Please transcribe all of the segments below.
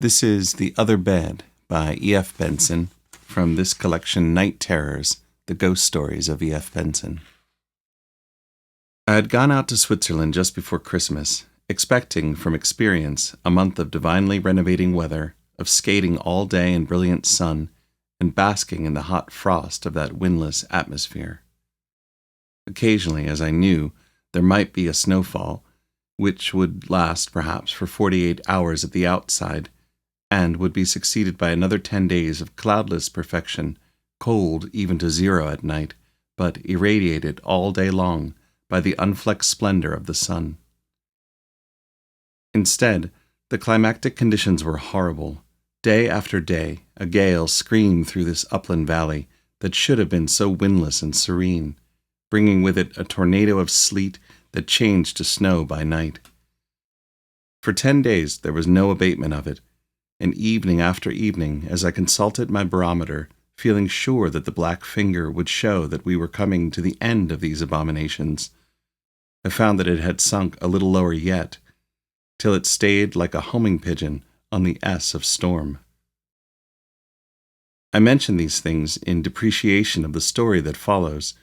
This is The Other Bed by E.F. Benson from this collection Night Terrors, The Ghost Stories of E.F. Benson. I had gone out to Switzerland just before Christmas, expecting from experience a month of divinely renovating weather, of skating all day in brilliant sun, and basking in the hot frost of that windless atmosphere. Occasionally, as I knew, there might be a snowfall, which would last perhaps for 48 hours at the outside, and would be succeeded by another 10 days of cloudless perfection, cold even to zero at night, but irradiated all day long by the unflecked splendor of the sun. Instead, the climactic conditions were horrible. Day after day, a gale screamed through this upland valley that should have been so windless and serene, bringing with it a tornado of sleet that changed to snow by night. For 10 days there was no abatement of it, and evening after evening, as I consulted my barometer, feeling sure that the black finger would show that we were coming to the end of these abominations, I found that it had sunk a little lower yet, till it stayed like a homing pigeon on the S of storm. I mention these things in depreciation of the story that follows,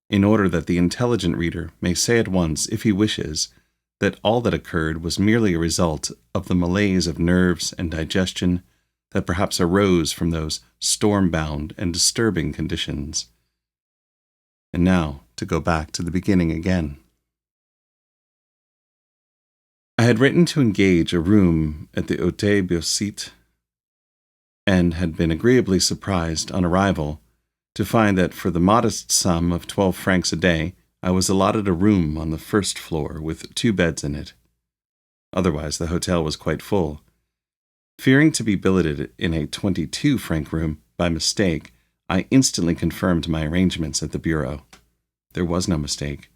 in order that the intelligent reader may say at once, if he wishes, that all that occurred was merely a result of the malaise of nerves and digestion that perhaps arose from those storm-bound and disturbing conditions. And now, to go back to the beginning again. I had written to engage a room at the Hôtel Beausite, and had been agreeably surprised on arrival to find that for the modest sum of 12 francs a day, I was allotted a room on the first floor with 2 beds in it. Otherwise, the hotel was quite full. Fearing to be billeted in a 22-franc room by mistake, I instantly confirmed my arrangements at the bureau. There was no mistake.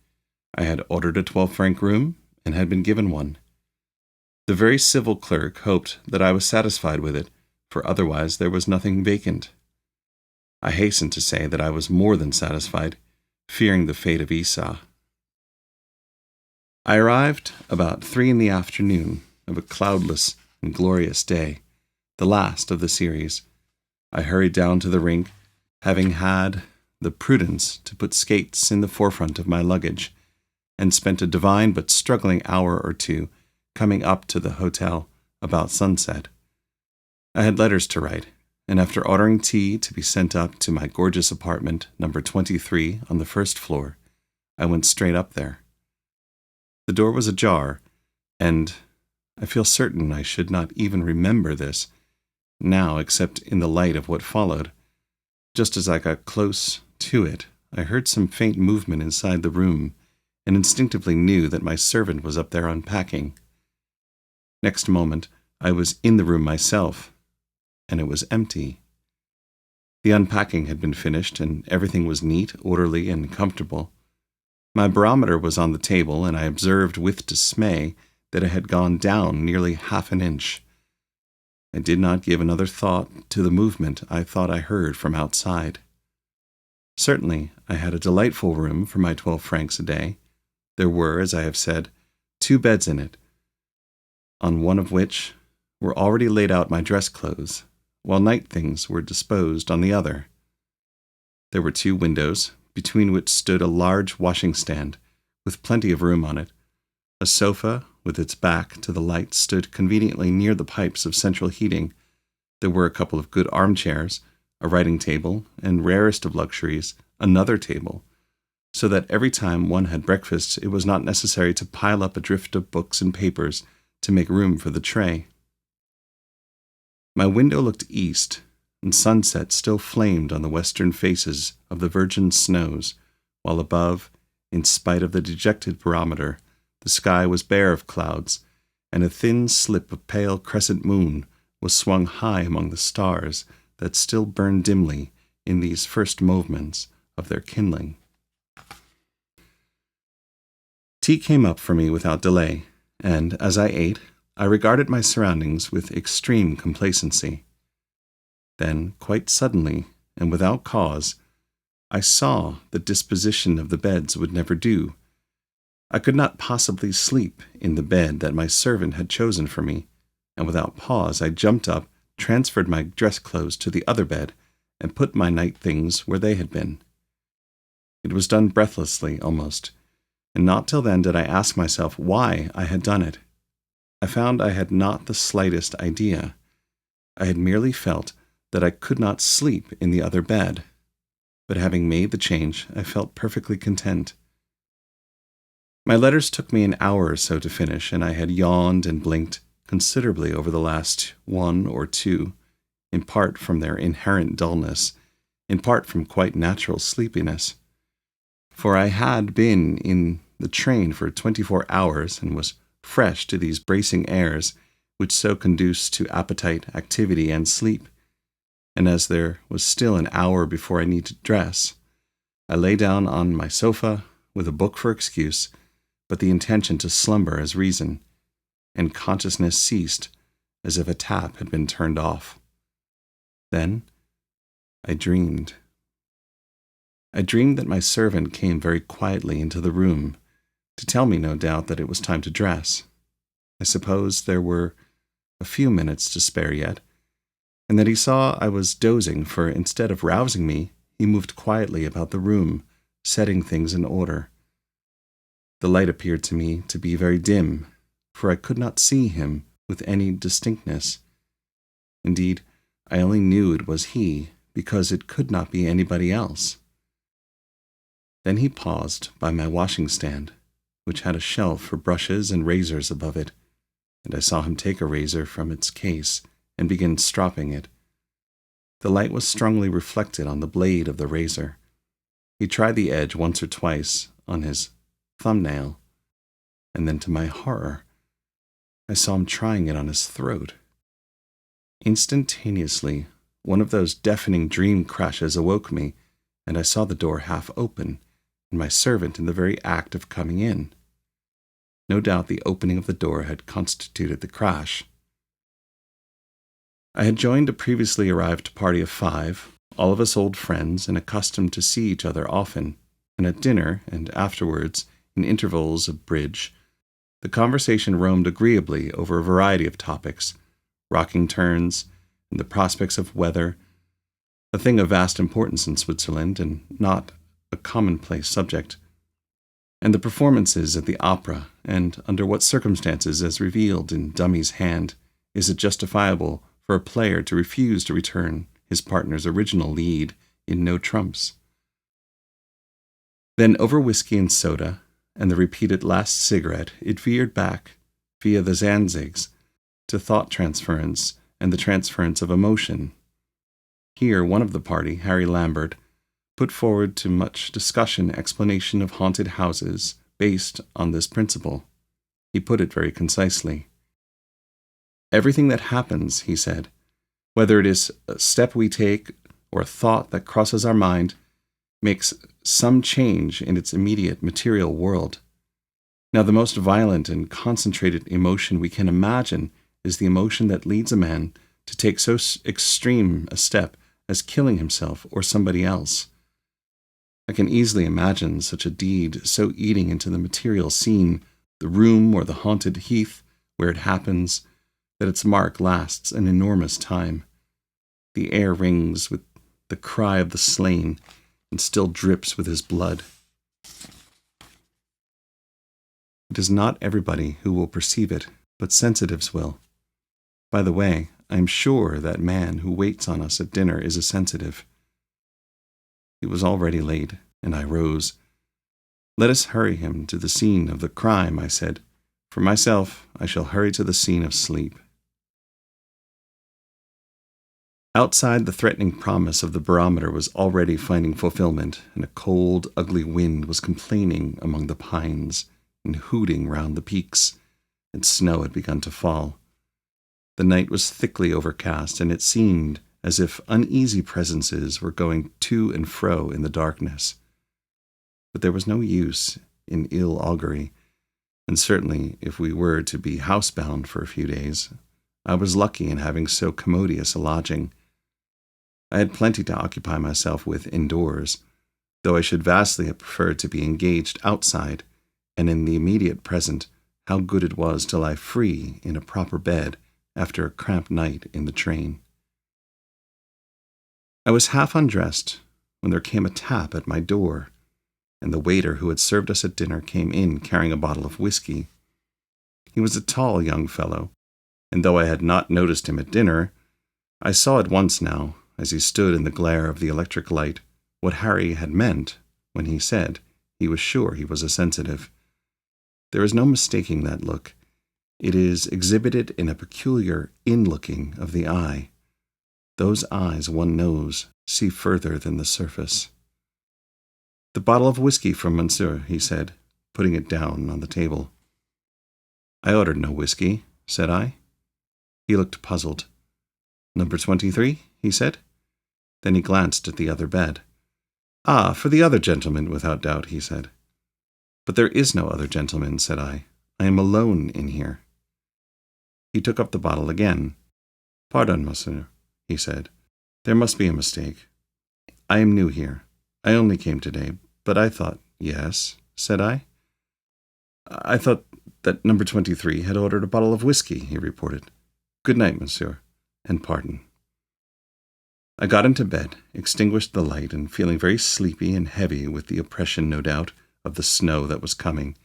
I had ordered a 12-franc room and had been given one. The very civil clerk hoped that I was satisfied with it, for otherwise there was nothing vacant. I hasten to say that I was more than satisfied, fearing the fate of Esau. I arrived about 3 in the afternoon of a cloudless and glorious day, the last of the series. I hurried down to the rink, having had the prudence to put skates in the forefront of my luggage, and spent a divine but struggling hour or two coming up to the hotel about sunset. I had letters to write, and after ordering tea to be sent up to my gorgeous apartment, number 23 on the first floor, I went straight up there. The door was ajar, and I feel certain I should not even remember this now except in the light of what followed. Just as I got close to it, I heard some faint movement inside the room, and instinctively knew that my servant was up there unpacking. Next moment, I was in the room myself, and it was empty. The unpacking had been finished, and everything was neat, orderly, and comfortable. My barometer was on the table, and I observed with dismay that it had gone down nearly half an inch. I did not give another thought to the movement I thought I heard from outside. Certainly, I had a delightful room for my 12 francs a day. There were, as I have said, 2 beds in it, on one of which were already laid out my dress clothes, while night things were disposed on the other. There were 2 windows, between which stood a large washing stand, with plenty of room on it. A sofa, with its back to the light, stood conveniently near the pipes of central heating. There were a couple of good armchairs, a writing table, and rarest of luxuries, another table, so that every time one had breakfast it was not necessary to pile up a drift of books and papers to make room for the tray. My window looked east, and sunset still flamed on the western faces of the virgin snows, while above, in spite of the dejected barometer, the sky was bare of clouds, and a thin slip of pale crescent moon was swung high among the stars that still burned dimly in these first movements of their kindling. Tea came up for me without delay, and, as I ate, I regarded my surroundings with extreme complacency. Then, quite suddenly, and without cause, I saw the disposition of the beds would never do. I could not possibly sleep in the bed that my servant had chosen for me, and without pause I jumped up, transferred my dress clothes to the other bed, and put my night things where they had been. It was done breathlessly, almost, and not till then did I ask myself why I had done it. I found I had not the slightest idea. I had merely felt that I could not sleep in the other bed, but having made the change, I felt perfectly content. My letters took me an hour or so to finish, and I had yawned and blinked considerably over the last one or two, in part from their inherent dullness, in part from quite natural sleepiness. For I had been in the train for 24 hours and was fresh to these bracing airs which so conduce to appetite, activity, and sleep. And as there was still an hour before I needed to dress, I lay down on my sofa with a book for excuse, but the intention to slumber as reason, and consciousness ceased as if a tap had been turned off. Then I dreamed. I dreamed that my servant came very quietly into the room, to tell me, no doubt, that it was time to dress. I suppose there were a few minutes to spare yet, and that he saw I was dozing, for instead of rousing me, he moved quietly about the room, setting things in order. The light appeared to me to be very dim, for I could not see him with any distinctness. Indeed, I only knew it was he, because it could not be anybody else. Then he paused by my washing stand, which had a shelf for brushes and razors above it, and I saw him take a razor from its case and begin stropping it. The light was strongly reflected on the blade of the razor. He tried the edge once or twice on his thumbnail, and then to my horror, I saw him trying it on his throat. Instantaneously, one of those deafening dream crashes awoke me, and I saw the door half open, and my servant in the very act of coming in. No doubt the opening of the door had constituted the crash. I had joined a previously arrived party of 5, all of us old friends and accustomed to see each other often, and at dinner and afterwards, in intervals of bridge, the conversation roamed agreeably over a variety of topics, rocking turns, and the prospects of weather, a thing of vast importance in Switzerland and not a commonplace subject, and the performances at the opera, and under what circumstances, as revealed in Dummy's hand, is it justifiable for a player to refuse to return his partner's original lead in No Trumps. Then over whiskey and soda, and the repeated last cigarette, it veered back, via the Zanzigs, to thought transference and the transference of emotion. Here one of the party, Harry Lambert, put forward to much discussion explanation of haunted houses based on this principle. He put it very concisely. Everything that happens, he said, whether it is a step we take or a thought that crosses our mind, makes some change in its immediate material world. Now, the most violent and concentrated emotion we can imagine is the emotion that leads a man to take so extreme a step as killing himself or somebody else. I can easily imagine such a deed so eating into the material scene, the room or the haunted heath where it happens, that its mark lasts an enormous time. The air rings with the cry of the slain and still drips with his blood. It is not everybody who will perceive it, but sensitives will. By the way, I am sure that man who waits on us at dinner is a sensitive. It was already late, and I rose. Let us hurry him to the scene of the crime, I said. For myself, I shall hurry to the scene of sleep. Outside, the threatening promise of the barometer was already finding fulfillment, and a cold, ugly wind was complaining among the pines and hooting round the peaks, and snow had begun to fall. The night was thickly overcast, and it seemed as if uneasy presences were going to and fro in the darkness. But there was no use in ill augury, and certainly if we were to be housebound for a few days, I was lucky in having so commodious a lodging. I had plenty to occupy myself with indoors, though I should vastly have preferred to be engaged outside, and in the immediate present, how good it was to lie free in a proper bed after a cramped night in the train. I was half undressed when there came a tap at my door, and the waiter who had served us at dinner came in carrying a bottle of whiskey. He was a tall young fellow, and though I had not noticed him at dinner, I saw at once now, as he stood in the glare of the electric light, what Harry had meant when he said he was sure he was a sensitive. There is no mistaking that look. It is exhibited in a peculiar in-looking of the eye. Those eyes, one knows, see further than the surface. "The bottle of whiskey from Monsieur," he said, putting it down on the table. "I ordered no whiskey," said I. He looked puzzled. "Number 23, he said. Then he glanced at the other bed. "Ah, for the other gentleman, without doubt," he said. "But there is no other gentleman," said I. "I am alone in here." He took up the bottle again. "Pardon, monsieur," he said. "There must be a mistake. I am new here. I only came today, but I thought—" "Yes," said I. "I thought that number 23 had ordered a bottle of whiskey," he reported. "Good night, monsieur, and pardon." I got into bed, extinguished the light, and feeling very sleepy and heavy with the oppression, no doubt, of the snow that was coming,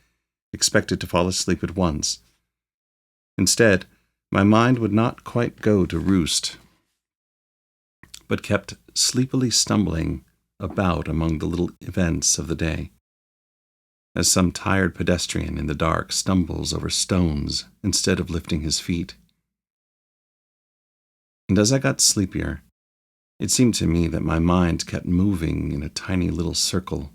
expected to fall asleep at once. Instead, my mind would not quite go to roost, but kept sleepily stumbling about among the little events of the day, as some tired pedestrian in the dark stumbles over stones instead of lifting his feet. And as I got sleepier, it seemed to me that my mind kept moving in a tiny little circle.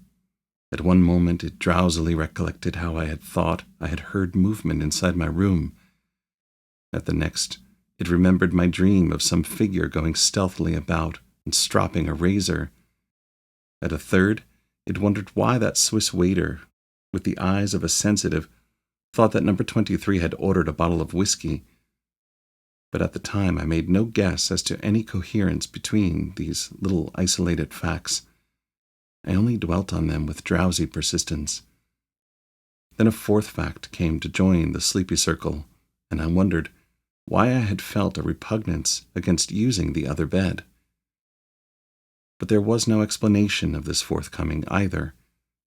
At one moment it drowsily recollected how I had thought I had heard movement inside my room. At the next, it remembered my dream of some figure going stealthily about and stropping a razor. At a third, it wondered why that Swiss waiter, with the eyes of a sensitive, thought that number 23 had ordered a bottle of whiskey. But at the time I made no guess as to any coherence between these little isolated facts. I only dwelt on them with drowsy persistence. Then a fourth fact came to join the sleepy circle, and I wondered why I had felt a repugnance against using the other bed. But there was no explanation of this forthcoming either,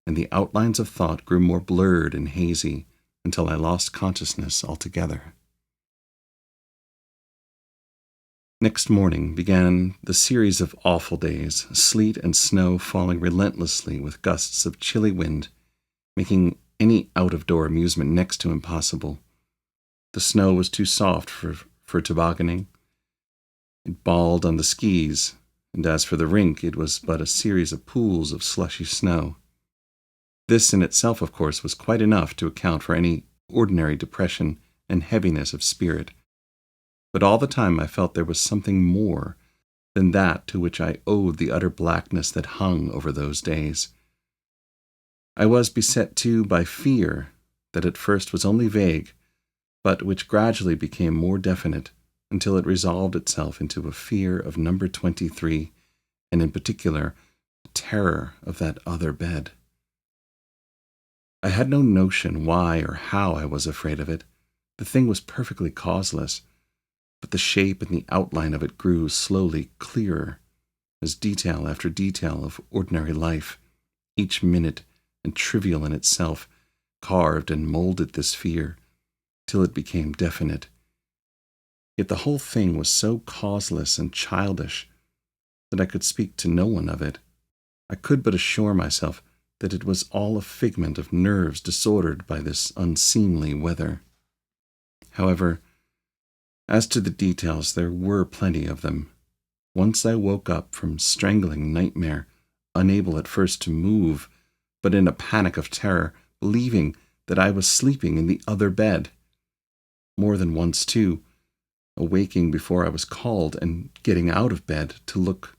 and the outlines of thought grew more blurred and hazy until I lost consciousness altogether. Next morning began the series of awful days, sleet and snow falling relentlessly with gusts of chilly wind, making any out-of-door amusement next to impossible. The snow was too soft for tobogganing. It balled on the skis, and as for the rink, it was but a series of pools of slushy snow. This in itself, of course, was quite enough to account for any ordinary depression and heaviness of spirit. But all the time I felt there was something more than that to which I owed the utter blackness that hung over those days. I was beset, too, by fear that at first was only vague, but which gradually became more definite until it resolved itself into a fear of number 23, and in particular, terror of that other bed. I had no notion why or how I was afraid of it. The thing was perfectly causeless, but the shape and the outline of it grew slowly clearer, as detail after detail of ordinary life, each minute and trivial in itself, carved and molded this fear, till it became definite. Yet the whole thing was so causeless and childish that I could speak to no one of it. I could but assure myself that it was all a figment of nerves disordered by this unseemly weather. However, as to the details, there were plenty of them. Once I woke up from strangling nightmare, unable at first to move, but in a panic of terror, believing that I was sleeping in the other bed. More than once, too, awaking before I was called and getting out of bed to look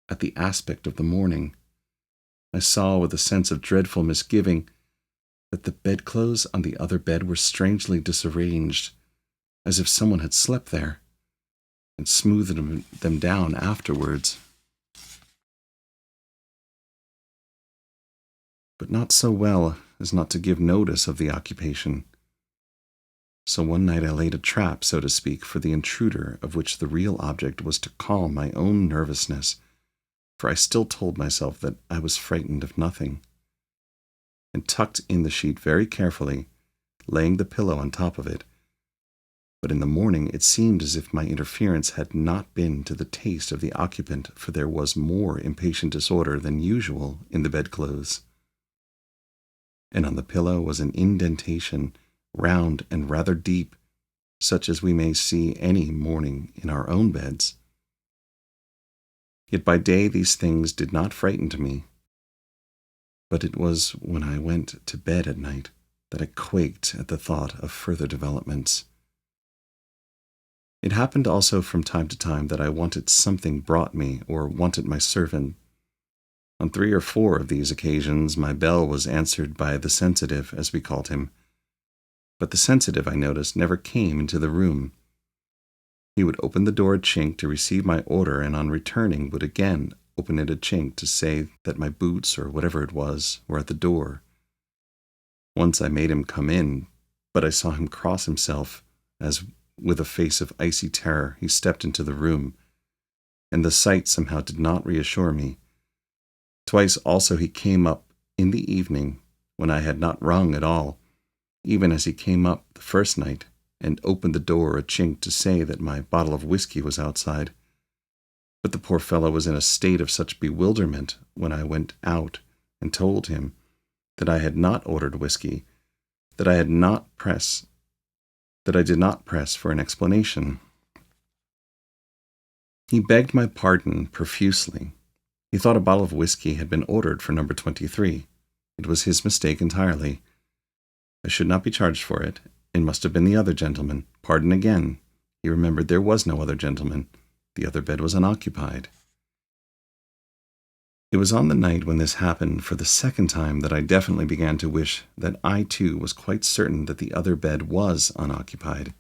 at the aspect of the morning, I saw with a sense of dreadful misgiving that the bedclothes on the other bed were strangely disarranged, as if someone had slept there and smoothed them down afterwards. But not so well as not to give notice of the occupation. So one night I laid a trap, so to speak, for the intruder, of which the real object was to calm my own nervousness, for I still told myself that I was frightened of nothing, and tucked in the sheet very carefully, laying the pillow on top of it. But in the morning it seemed as if my interference had not been to the taste of the occupant, for there was more impatient disorder than usual in the bedclothes. And on the pillow was an indentation, round and rather deep, such as we may see any morning in our own beds. Yet by day these things did not frighten me, but it was when I went to bed at night that I quaked at the thought of further developments. It happened also from time to time that I wanted something brought me, or wanted my servant. On 3 or 4 of these occasions my bell was answered by the sensitive, as we called him. But the sensitive, I noticed, never came into the room. He would open the door a chink to receive my order, and on returning would again open it a chink to say that my boots, or whatever it was, were at the door. Once I made him come in, but I saw him cross himself, as with a face of icy terror he stepped into the room, and the sight somehow did not reassure me. Twice also he came up in the evening, when I had not rung at all, even as he came up the first night, and opened the door a chink to say that my bottle of whiskey was outside. But the poor fellow was in a state of such bewilderment when I went out and told him that I had not ordered whiskey, that I did not press for an explanation. He begged my pardon profusely. He thought a bottle of whiskey had been ordered for number 23. It was his mistake entirely. I should not be charged for it. It must have been the other gentleman. Pardon again. He remembered there was no other gentleman. The other bed was unoccupied. It was on the night when this happened for the second time that I definitely began to wish that I too was quite certain that the other bed was unoccupied.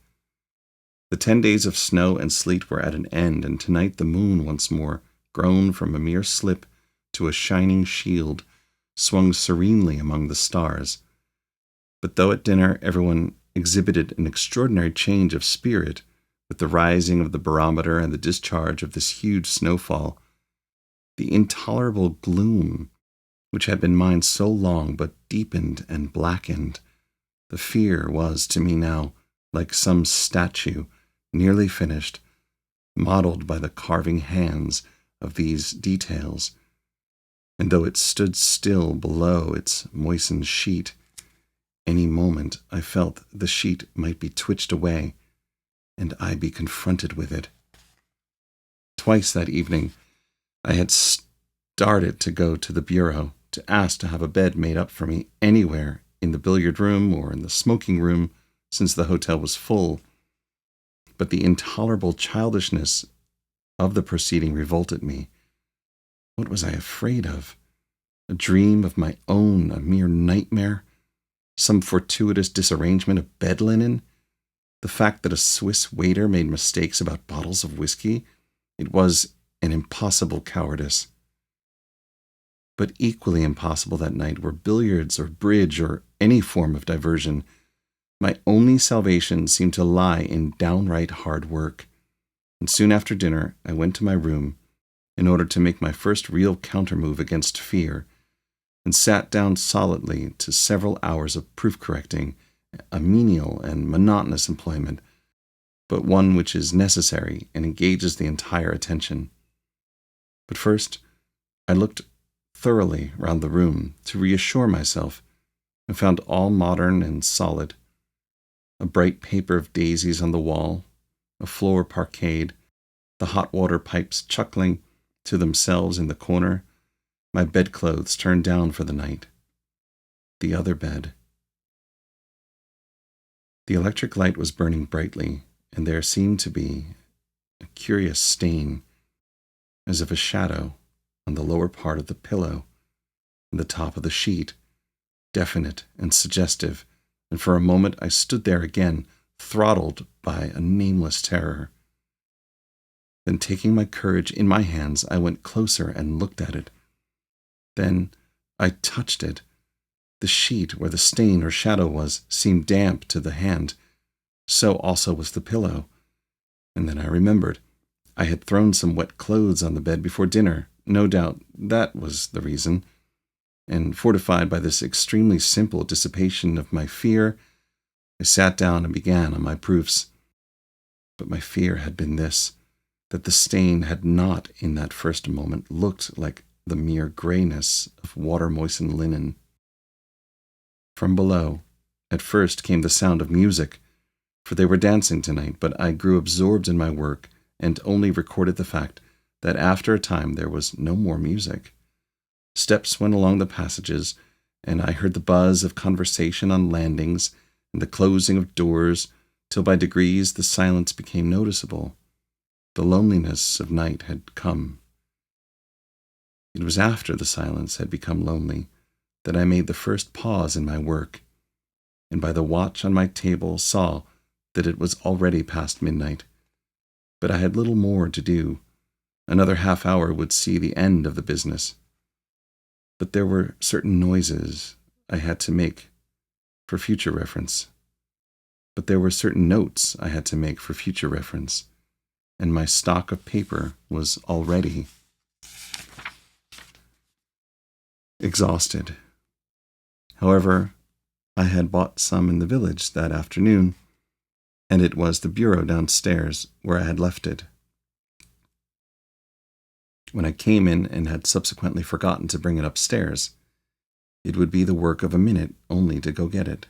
The 10 days of snow and sleet were at an end, and tonight the moon once more, grown from a mere slip to a shining shield, swung serenely among the stars. But though at dinner everyone exhibited an extraordinary change of spirit, with the rising of the barometer and the discharge of this huge snowfall, the intolerable gloom, which had been mine so long but deepened and blackened, the fear was to me now like some statue nearly finished, modelled by the carving hands of these details, and though it stood still below its moistened sheet, any moment I felt the sheet might be twitched away, and I be confronted with it. Twice that evening I had started to go to the bureau to ask to have a bed made up for me anywhere, in the billiard room or in the smoking room, since the hotel was full. But the intolerable childishness of the proceeding revolted me. What was I afraid of? A dream of my own, a mere nightmare? Some fortuitous disarrangement of bed linen? The fact that a Swiss waiter made mistakes about bottles of whiskey? It was an impossible cowardice. But equally impossible that night were billiards or bridge or any form of diversion. My only salvation seemed to lie in downright hard work, and soon after dinner I went to my room in order to make my first real counter-move against fear, and sat down solidly to several hours of proof-correcting, a menial and monotonous employment, but one which is necessary and engages the entire attention. But first, I looked thoroughly round the room to reassure myself, and found all modern and solid. A bright paper of daisies on the wall, a floor parquetted, the hot water pipes chuckling to themselves in the corner, my bedclothes turned down for the night. The other bed. The electric light was burning brightly, and there seemed to be a curious stain, as of a shadow, on the lower part of the pillow and the top of the sheet, definite and suggestive, and for a moment I stood there again, throttled by a nameless terror. Then, taking my courage in my hands, I went closer and looked at it. Then I touched it. The sheet where the stain or shadow was seemed damp to the hand, So also was the pillow. And then I remembered. I had thrown some wet clothes on the bed before dinner. No doubt that was the reason. And fortified by this extremely simple dissipation of my fear, I sat down and began on my proofs. But my fear had been this, that the stain had not in that first moment looked like the mere grayness of water-moistened linen. From below, at first came the sound of music, for they were dancing tonight, but I grew absorbed in my work and only recorded the fact that after a time there was no more music. Steps went along the passages, and I heard the buzz of conversation on landings and the closing of doors, till by degrees the silence became noticeable. The loneliness of night had come. It was after the silence had become lonely that I made the first pause in my work, and by the watch on my table saw that it was already past midnight. But I had little more to do. Another half-hour would see the end of the business. But there were certain noises I had to make for future reference. But there were certain notes I had to make for future reference, and my stock of paper was already exhausted. However, I had bought some in the village that afternoon, and it was the bureau downstairs where I had left it. When I came in and had subsequently forgotten to bring it upstairs, it would be the work of a minute only to go get it.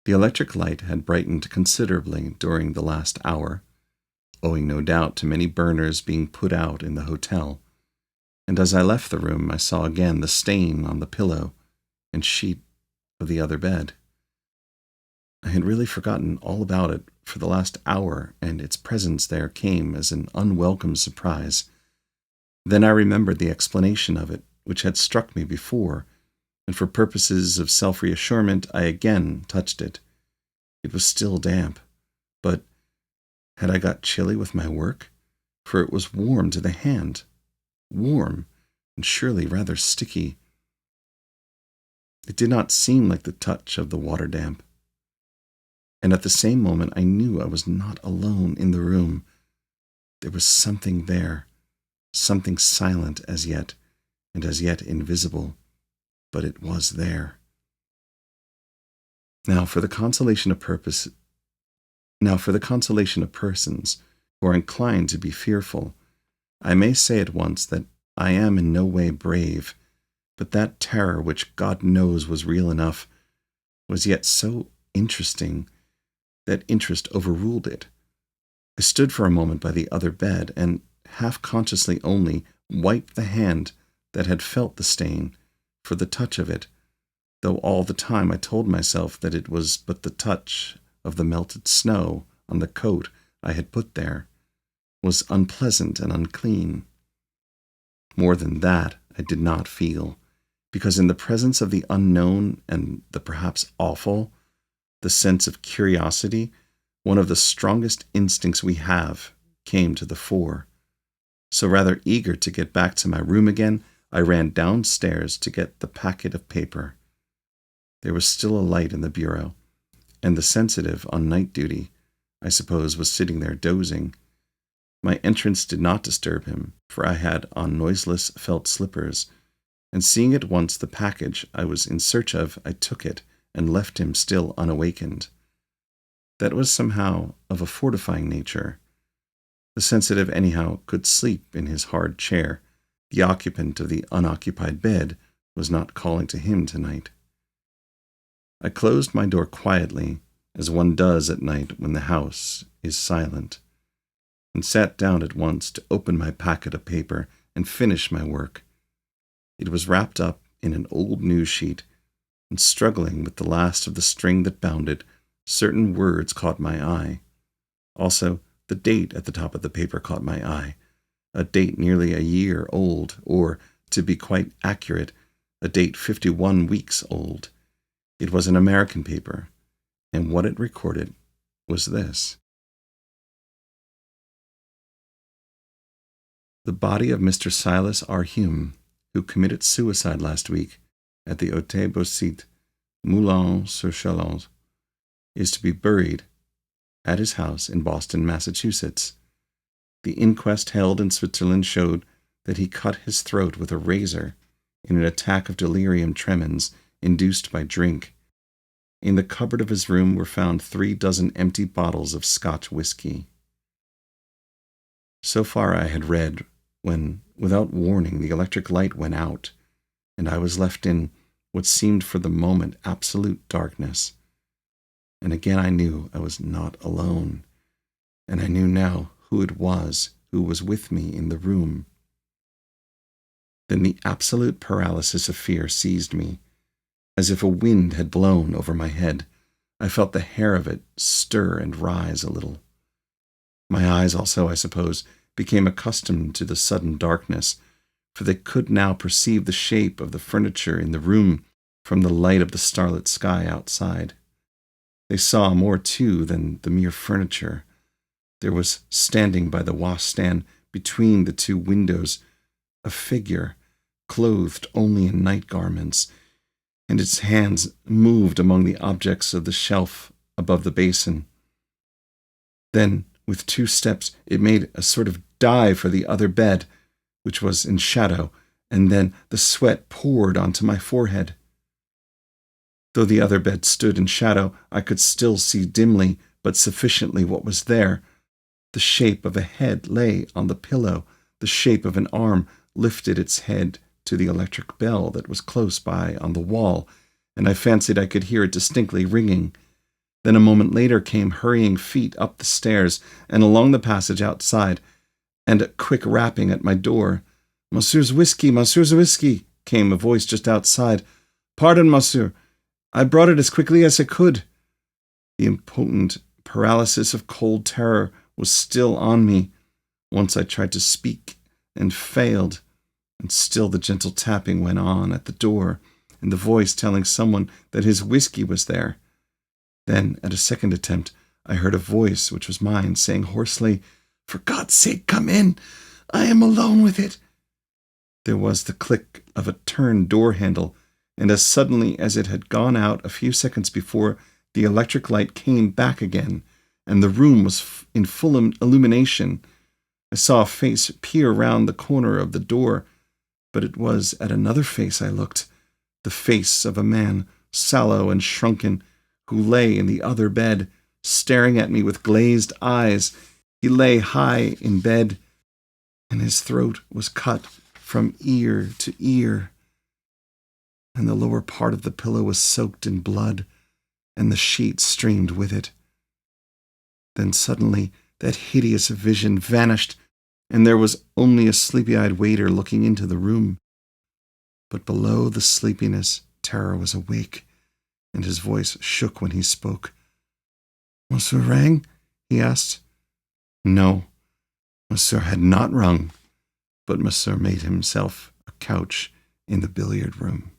The electric light had brightened considerably during the last hour, owing no doubt to many burners being put out in the hotel, and as I left the room I saw again the stain on the pillow and sheet of the other bed. I had really forgotten all about it for the last hour, and its presence there came as an unwelcome surprise. Then I remembered the explanation of it, which had struck me before, and for purposes of self-reassurement I again touched it. It was still damp, but had I got chilly with my work? For it was warm to the hand. Warm, and surely rather sticky. It did not seem like the touch of the water damp. And at the same moment I knew I was not alone in the room. There was something there, something silent as yet, and as yet invisible, but it was there. Now for the consolation of persons who are inclined to be fearful, I may say at once that I am in no way brave, but that terror which God knows was real enough was yet so interesting that interest overruled it. I stood for a moment by the other bed, and half-consciously only wiped the hand that had felt the stain for the touch of it, though all the time I told myself that it was but the touch of the melted snow on the coat I had put there, was unpleasant and unclean. More than that I did not feel, because in the presence of the unknown and the perhaps awful, the sense of curiosity, one of the strongest instincts we have, came to the fore. So rather eager to get back to my room again, I ran downstairs to get the packet of paper. There was still a light in the bureau, and the sensitive on night duty, I suppose, was sitting there dozing. My entrance did not disturb him, for I had on noiseless felt slippers, and seeing at once the package I was in search of, I took it and left him still unawakened. That was somehow of a fortifying nature. The sensitive, anyhow, could sleep in his hard chair. The occupant of the unoccupied bed was not calling to him tonight. I closed my door quietly, as one does at night when the house is silent, and sat down at once to open my packet of paper and finish my work. It was wrapped up in an old news sheet, and struggling with the last of the string that bound it, certain words caught my eye. Also, the date at the top of the paper caught my eye, a date nearly a year old, or, to be quite accurate, a date 51 weeks old. It was an American paper, and what it recorded was this: the body of Mr. Silas R. Hume, who committed suicide last week at the Hôtel Beausite, Moulins-sur-Chalons, is to be buried at his house in Boston, Massachusetts. The inquest held in Switzerland showed that he cut his throat with a razor in an attack of delirium tremens induced by drink. In the cupboard of his room were found 36 empty bottles of Scotch whiskey. So far I had read when, without warning, the electric light went out, and I was left in what seemed for the moment absolute darkness. And again I knew I was not alone, and I knew now who it was who was with me in the room. Then the absolute paralysis of fear seized me, as if a wind had blown over my head. I felt the hair of it stir and rise a little. My eyes also, I suppose, became accustomed to the sudden darkness, for they could now perceive the shape of the furniture in the room from the light of the starlit sky outside. They saw more, too, than the mere furniture. There was standing by the washstand between the two windows a figure, clothed only in night garments, and its hands moved among the objects of the shelf above the basin. Then, with 2 steps, it made a sort of dive for the other bed, which was in shadow, and then the sweat poured onto my forehead. Though the other bed stood in shadow, I could still see dimly, but sufficiently, what was there. The shape of a head lay on the pillow. The shape of an arm lifted its head to the electric bell that was close by on the wall, and I fancied I could hear it distinctly ringing. Then a moment later came hurrying feet up the stairs and along the passage outside, and a quick rapping at my door. "Monsieur's whiskey, monsieur's whiskey," came a voice just outside. "Pardon, monsieur. I brought it as quickly as I could." The impotent paralysis of cold terror was still on me. Once I tried to speak and failed, and still the gentle tapping went on at the door, and the voice telling someone that his whiskey was there. Then, at a second attempt, I heard a voice, which was mine, saying hoarsely, "For God's sake, come in. I am alone with it." There was the click of a turned door handle, and as suddenly as it had gone out a few seconds before, the electric light came back again, and the room was in full illumination. I saw a face peer round the corner of the door, but it was at another face I looked, the face of a man, sallow and shrunken, who lay in the other bed, staring at me with glazed eyes. He lay high in bed, and his throat was cut from ear to ear, and the lower part of the pillow was soaked in blood, and the sheet streamed with it. Then suddenly that hideous vision vanished, and there was only a sleepy-eyed waiter looking into the room. But below the sleepiness, terror was awake, and his voice shook when he spoke. "Monsieur rang?" he asked. No, Monsieur had not rung, but Monsieur made himself a couch in the billiard room.